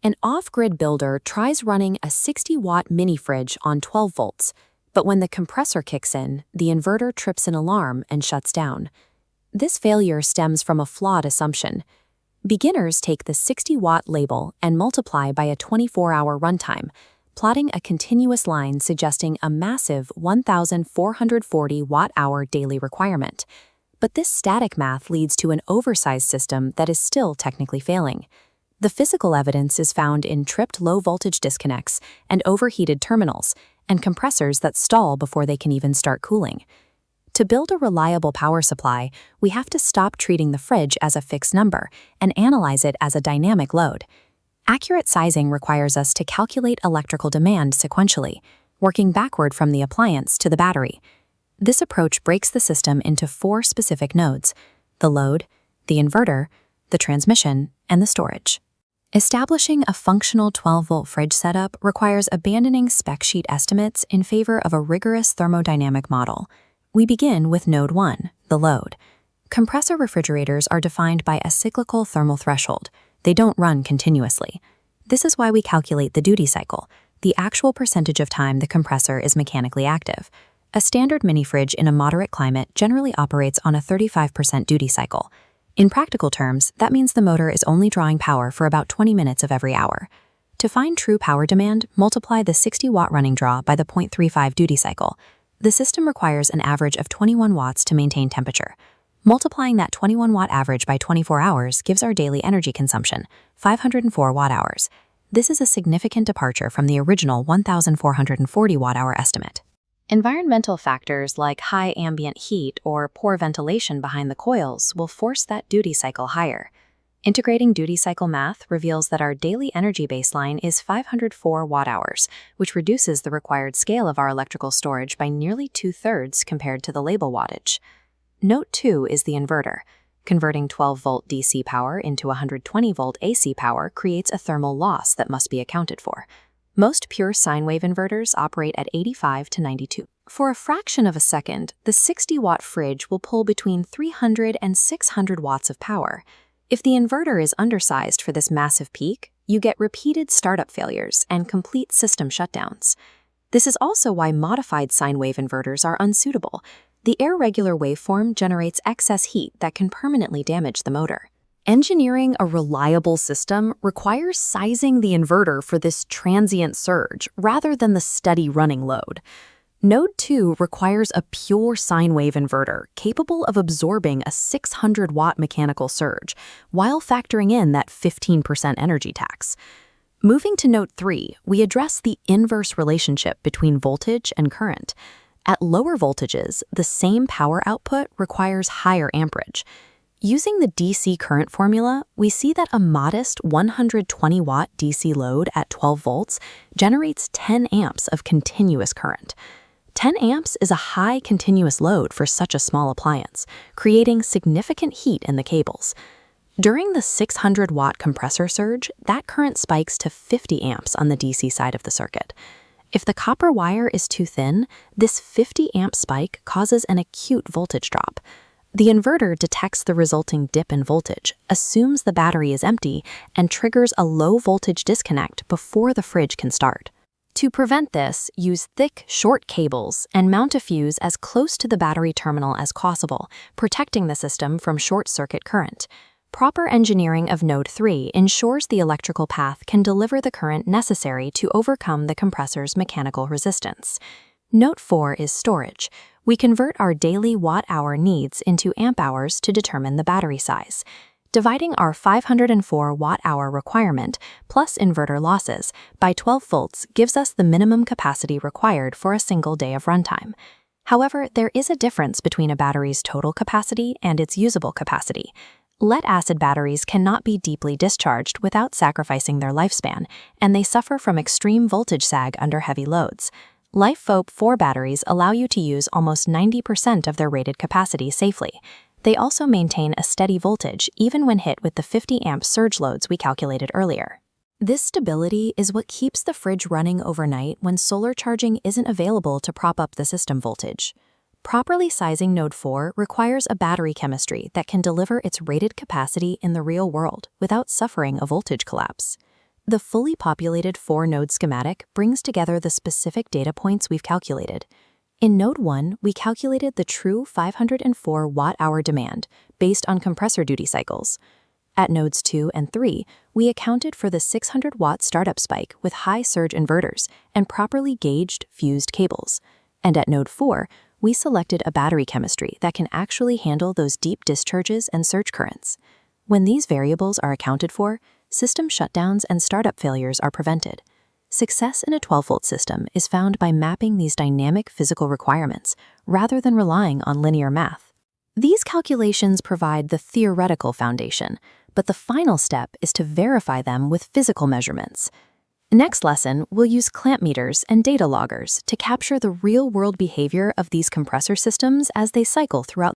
An off-grid builder tries running a 60-watt mini fridge on 12 volts, but when the compressor kicks in, the inverter trips an alarm and shuts down. This failure stems from a flawed assumption. Beginners take the 60-watt label and multiply by a 24-hour runtime, plotting a continuous line suggesting a massive 1,440 watt-hour daily requirement. But this static math leads to an oversized system that is still technically failing. The physical evidence is found in tripped low-voltage disconnects and overheated terminals, and compressors that stall before they can even start cooling. To build a reliable power supply, we have to stop treating the fridge as a fixed number and analyze it as a dynamic load. Accurate sizing requires us to calculate electrical demand sequentially, working backward from the appliance to the battery. This approach breaks the system into 4 specific nodes: the load, the inverter, the transmission, and the storage. Establishing a functional 12-volt fridge setup requires abandoning spec sheet estimates in favor of a rigorous thermodynamic model. We begin with Node 1, the load. Compressor refrigerators are defined by a cyclical thermal threshold. They don't run continuously. This is why we calculate the duty cycle, the actual percentage of time the compressor is mechanically active. A standard mini fridge in a moderate climate generally operates on a 35% duty cycle. In practical terms, that means the motor is only drawing power for about 20 minutes of every hour. To find true power demand, multiply the 60-watt running draw by the 0.35 duty cycle. The system requires an average of 21 watts to maintain temperature. Multiplying that 21-watt average by 24 hours gives our daily energy consumption, 504 watt-hours. This is a significant departure from the original 1,440 watt-hour estimate. Environmental factors like high ambient heat or poor ventilation behind the coils will force that duty cycle higher. Integrating duty cycle math reveals that our daily energy baseline is 504 watt-hours, which reduces the required scale of our electrical storage by nearly 2/3 compared to the label wattage. Note 2 is the inverter. Converting 12-volt DC power into 120-volt AC power creates a thermal loss that must be accounted for. Most pure sine wave inverters operate at 85 to 92. For a fraction of a second, the 60-watt fridge will pull between 300 and 600 watts of power. If the inverter is undersized for this massive peak, you get repeated startup failures and complete system shutdowns. This is also why modified sine wave inverters are unsuitable. The irregular waveform generates excess heat that can permanently damage the motor. Engineering a reliable system requires sizing the inverter for this transient surge rather than the steady running load. Node 2 requires a pure sine wave inverter capable of absorbing a 600-watt mechanical surge while factoring in that 15% energy tax. Moving to Node 3, we address the inverse relationship between voltage and current. At lower voltages, the same power output requires higher amperage. Using the DC current formula, we see that a modest 120-watt DC load at 12 volts generates 10 amps of continuous current. 10 amps is a high continuous load for such a small appliance, creating significant heat in the cables. During the 600-watt compressor surge, that current spikes to 50 amps on the DC side of the circuit. If the copper wire is too thin, this 50-amp spike causes an acute voltage drop. The inverter detects the resulting dip in voltage, assumes the battery is empty, and triggers a low-voltage disconnect before the fridge can start. To prevent this, use thick, short cables and mount a fuse as close to the battery terminal as possible, protecting the system from short-circuit current. Proper engineering of Node 3 ensures the electrical path can deliver the current necessary to overcome the compressor's mechanical resistance. Note 4 is storage. We convert our daily watt-hour needs into amp-hours to determine the battery size. Dividing our 504 watt-hour requirement plus inverter losses by 12 volts gives us the minimum capacity required for a single day of runtime. However, there is a difference between a battery's total capacity and its usable capacity. Lead-acid batteries cannot be deeply discharged without sacrificing their lifespan, and they suffer from extreme voltage sag under heavy loads. LiFePO 4 batteries allow you to use almost 90% of their rated capacity safely. They also maintain a steady voltage even when hit with the 50-amp surge loads we calculated earlier. This stability is what keeps the fridge running overnight when solar charging isn't available to prop up the system voltage. Properly sizing Node 4 requires a battery chemistry that can deliver its rated capacity in the real world without suffering a voltage collapse. The fully populated 4-node schematic brings together the specific data points we've calculated. In Node 1, we calculated the true 504 watt-hour demand based on compressor duty cycles. At Nodes 2 and 3, we accounted for the 600-watt startup spike with high-surge inverters and properly gauged fused cables. And at Node 4, we selected a battery chemistry that can actually handle those deep discharges and surge currents. When these variables are accounted for, system shutdowns and startup failures are prevented. Success in a 12-volt system is found by mapping these dynamic physical requirements rather than relying on linear math. These calculations provide the theoretical foundation, but the final step is to verify them with physical measurements. Next lesson, we'll use clamp meters and data loggers to capture the real-world behavior of these compressor systems as they cycle throughout